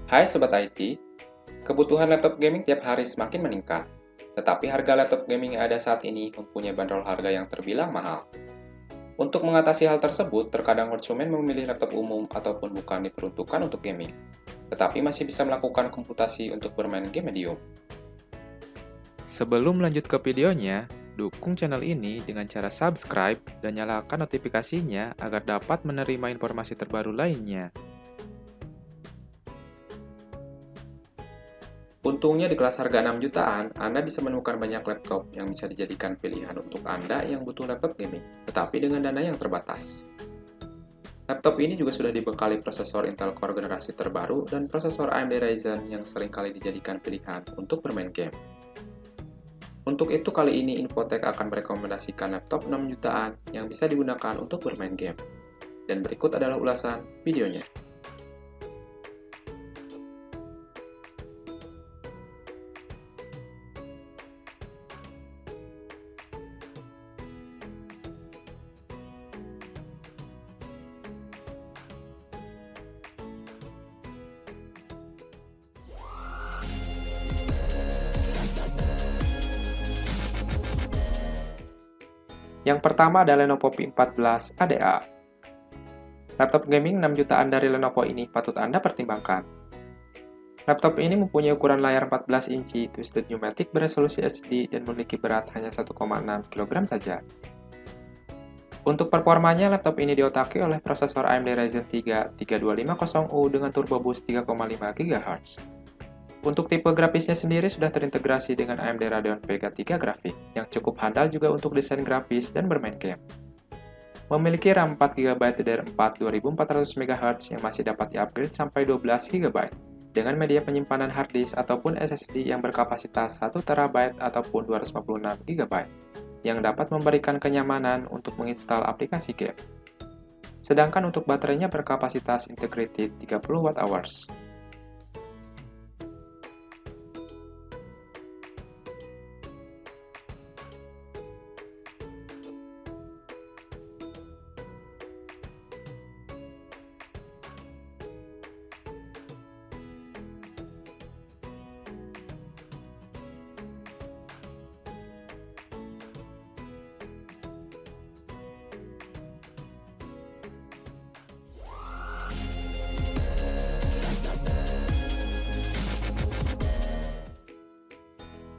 Hai Sobat IT, kebutuhan laptop gaming tiap hari semakin meningkat, tetapi harga laptop gaming yang ada saat ini mempunyai bandrol harga yang terbilang mahal. Untuk mengatasi hal tersebut, terkadang konsumen memilih laptop umum ataupun bukan diperuntukkan untuk gaming, tetapi masih bisa melakukan komputasi untuk bermain game medium. Sebelum lanjut ke videonya, dukung channel ini dengan cara subscribe dan nyalakan notifikasinya agar dapat menerima informasi terbaru lainnya. Untungnya di kelas harga 6 jutaan, Anda bisa menemukan banyak laptop yang bisa dijadikan pilihan untuk Anda yang butuh laptop gaming, tetapi dengan dana yang terbatas. Laptop ini juga sudah dibekali prosesor Intel Core generasi terbaru dan prosesor AMD Ryzen yang seringkali dijadikan pilihan untuk bermain game. Untuk itu kali ini Infotech akan merekomendasikan laptop 6 jutaan yang bisa digunakan untuk bermain game. Dan berikut adalah ulasan videonya. Yang pertama ada Lenovo P14 ADA. Laptop gaming 6 jutaan dari Lenovo ini patut Anda pertimbangkan. Laptop ini mempunyai ukuran layar 14 inci, Twisted Pneumatic beresolusi HD, dan memiliki berat hanya 1,6 kg saja. Untuk performanya, laptop ini diotaki oleh prosesor AMD Ryzen 3 3250U dengan turbo boost 3,5 GHz. Untuk tipe grafisnya sendiri sudah terintegrasi dengan AMD Radeon Vega 3 grafik, yang cukup handal juga untuk desain grafis dan bermain game. Memiliki RAM 4GB DDR4 2400 MHz yang masih dapat di-upgrade sampai 12 GB, dengan media penyimpanan hard disk ataupun SSD yang berkapasitas 1 TB ataupun 256 GB, yang dapat memberikan kenyamanan untuk menginstal aplikasi game. Sedangkan untuk baterainya berkapasitas integrated 30 Wh.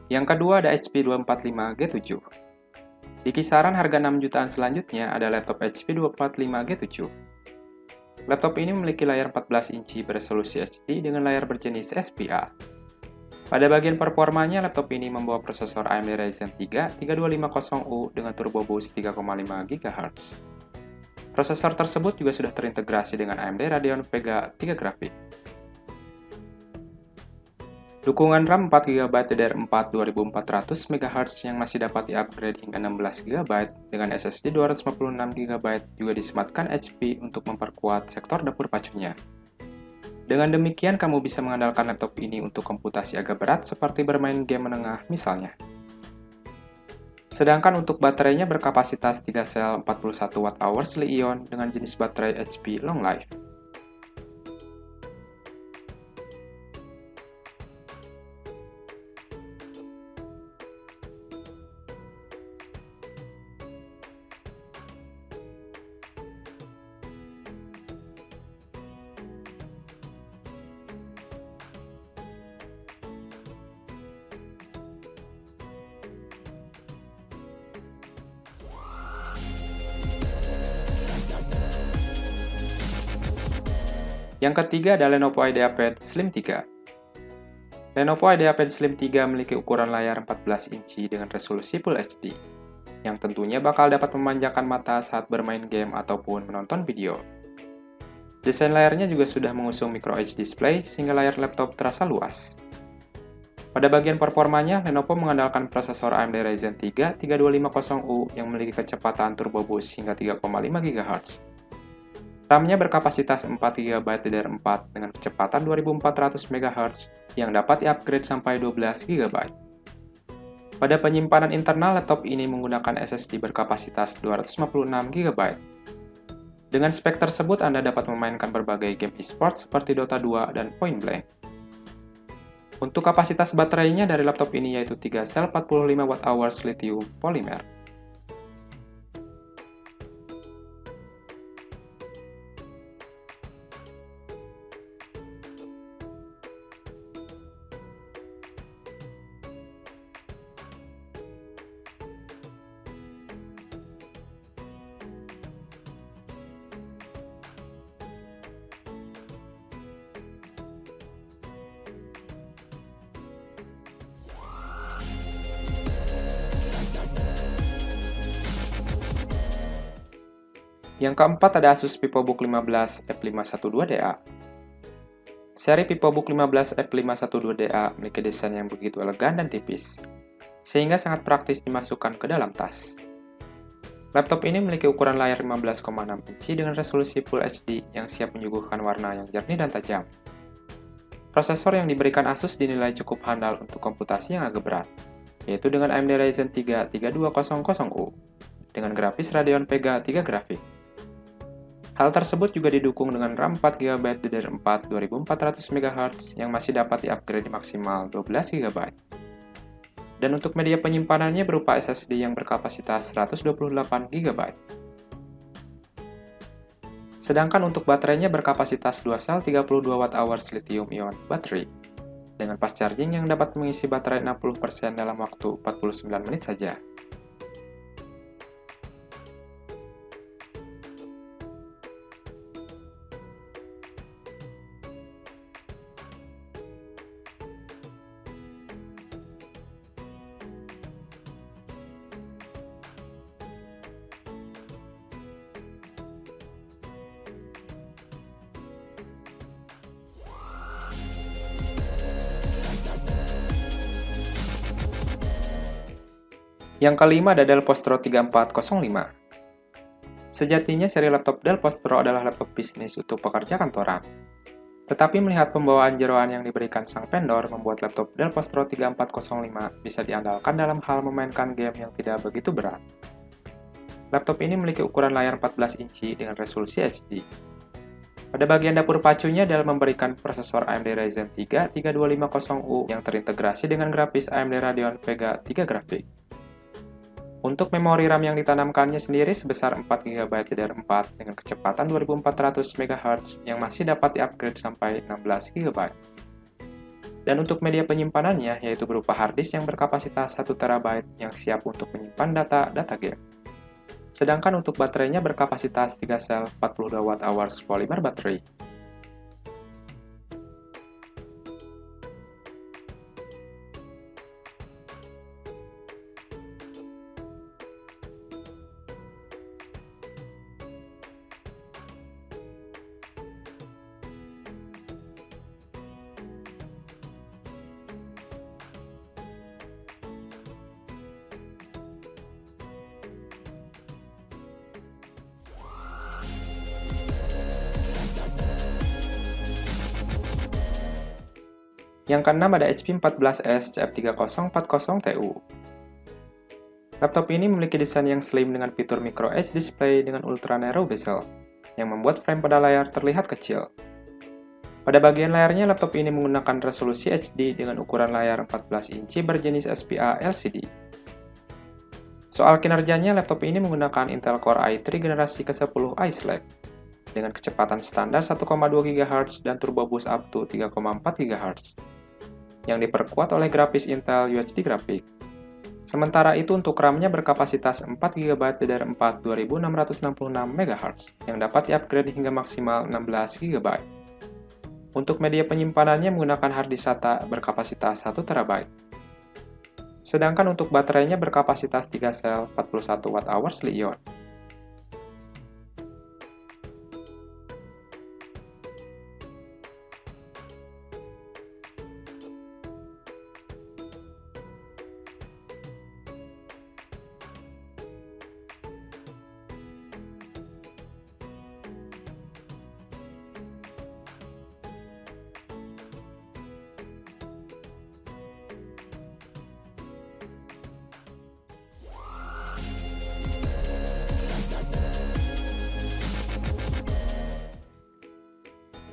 Yang kedua ada HP 245G7. Di kisaran harga 6 jutaan selanjutnya ada laptop HP 245G7. Laptop ini memiliki layar 14 inci beresolusi HD dengan layar berjenis SPA. Pada bagian performanya, laptop ini membawa prosesor AMD Ryzen 3 3250U dengan turbo boost 3,5 GHz. Prosesor tersebut juga sudah terintegrasi dengan AMD Radeon Vega 3 grafik. Dukungan RAM 4GB DDR4 2400 MHz yang masih dapat di-upgrade hingga 16GB dengan SSD 256GB juga disematkan HP untuk memperkuat sektor dapur pacunya. Dengan demikian, kamu bisa mengandalkan laptop ini untuk komputasi agak berat seperti bermain game menengah misalnya. Sedangkan untuk baterainya berkapasitas 3 sel 41 Wh Li-ion dengan jenis baterai HP Long Life. Yang ketiga ada Lenovo IdeaPad Slim 3. Lenovo IdeaPad Slim 3 memiliki ukuran layar 14 inci dengan resolusi Full HD, yang tentunya bakal dapat memanjakan mata saat bermain game ataupun menonton video. Desain layarnya juga sudah mengusung micro edge display sehingga layar laptop terasa luas. Pada bagian performanya, Lenovo mengandalkan prosesor AMD Ryzen 3 3250U yang memiliki kecepatan turbo boost hingga 3,5 GHz. RAM-nya berkapasitas 4GB DDR4 dengan kecepatan 2400 MHz yang dapat di-upgrade sampai 12 GB. Pada penyimpanan internal, laptop ini menggunakan SSD berkapasitas 256 GB. Dengan spek tersebut, Anda dapat memainkan berbagai game e-sport seperti Dota 2 dan Point Blank. Untuk kapasitas baterainya dari laptop ini yaitu 3 sel 45 Wh lithium polimer. Yang keempat ada Asus VivoBook 15 F512DA. Seri VivoBook 15 F512DA memiliki desain yang begitu elegan dan tipis, sehingga sangat praktis dimasukkan ke dalam tas. Laptop ini memiliki ukuran layar 15,6 inci dengan resolusi Full HD yang siap menyuguhkan warna yang jernih dan tajam. Prosesor yang diberikan Asus dinilai cukup handal untuk komputasi yang agak berat, yaitu dengan AMD Ryzen 3 3200U, dengan grafis Radeon Vega 3 Graphics. Hal tersebut juga didukung dengan RAM 4GB DDR4 2400MHz yang masih dapat di-upgrade maksimal 12GB. Dan untuk media penyimpanannya berupa SSD yang berkapasitas 128GB. Sedangkan untuk baterainya berkapasitas 2 sel 32Wh lithium-ion baterai, dengan fast charging yang dapat mengisi baterai 60% dalam waktu 49 menit saja. Yang kelima ada Dell Postro 3405. Sejatinya seri laptop Dell Postro adalah laptop bisnis untuk pekerja kantoran. Tetapi melihat pembawaan jeroan yang diberikan sang vendor membuat laptop Dell Postro 3405 bisa diandalkan dalam hal memainkan game yang tidak begitu berat. Laptop ini memiliki ukuran layar 14 inci dengan resolusi HD. Pada bagian dapur pacunya, Dell memberikan prosesor AMD Ryzen 3 3250U yang terintegrasi dengan grafis AMD Radeon Vega 3 Graphics. Untuk memori RAM yang ditanamkannya sendiri sebesar 4GB DDR4 dengan kecepatan 2400MHz yang masih dapat di-upgrade sampai 16GB. Dan untuk media penyimpanannya yaitu berupa harddisk yang berkapasitas 1TB yang siap untuk menyimpan data game. Sedangkan untuk baterainya berkapasitas 3 sel 42Wh polymer baterai. Yang keenam ada HP 14S CF3040Tu. Laptop ini memiliki desain yang slim dengan fitur micro edge display dengan ultra narrow bezel, yang membuat frame pada layar terlihat kecil. Pada bagian layarnya, laptop ini menggunakan resolusi HD dengan ukuran layar 14 inci berjenis SPA LCD. Soal kinerjanya, laptop ini menggunakan Intel Core i3 generasi ke-10 Ice Lake, dengan kecepatan standar 1,2 GHz dan turbo boost up to 3,4 GHz. Yang diperkuat oleh grafis Intel UHD Graphics. Sementara itu untuk RAM-nya berkapasitas 4GB DDR4 2666MHz yang dapat di-upgrade hingga maksimal 16GB. Untuk media penyimpanannya menggunakan harddisk SATA berkapasitas 1TB. Sedangkan untuk baterainya berkapasitas 3 sel 41Wh lithium.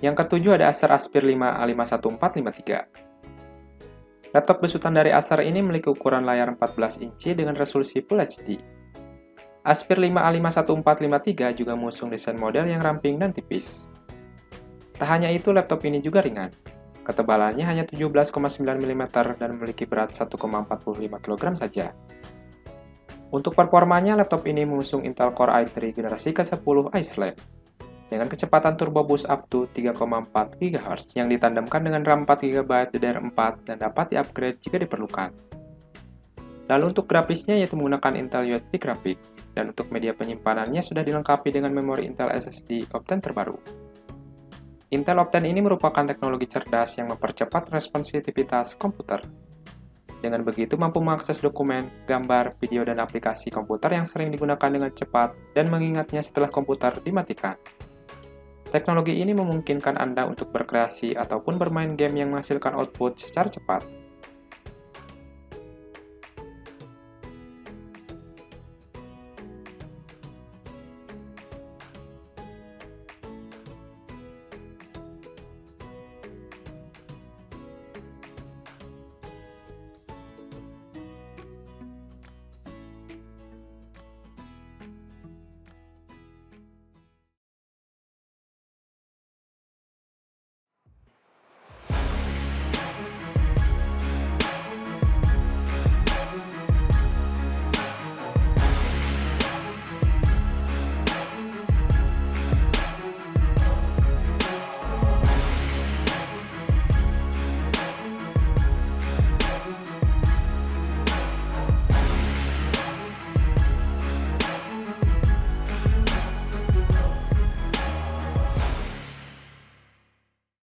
Yang ketujuh ada Acer Aspire 5 A51453. Laptop besutan dari Acer ini memiliki ukuran layar 14 inci dengan resolusi Full HD. Aspire 5 A51453 juga mengusung desain model yang ramping dan tipis. Tak hanya itu, laptop ini juga ringan. Ketebalannya hanya 17,9 mm dan memiliki berat 1,45 kg saja. Untuk performanya, laptop ini mengusung Intel Core i3 generasi ke-10 Ice Lake dengan kecepatan turbo boost up to 3,4 GHz yang ditandemkan dengan RAM 4 GB DDR4 dan dapat di-upgrade jika diperlukan. Lalu untuk grafisnya yaitu menggunakan Intel UHD Graphics, dan untuk media penyimpanannya sudah dilengkapi dengan memori Intel SSD Optane terbaru. Intel Optane ini merupakan teknologi cerdas yang mempercepat responsitivitas komputer. Dengan begitu mampu mengakses dokumen, gambar, video, dan aplikasi komputer yang sering digunakan dengan cepat dan mengingatnya setelah komputer dimatikan. Teknologi ini memungkinkan Anda untuk berkreasi ataupun bermain game yang menghasilkan output secara cepat.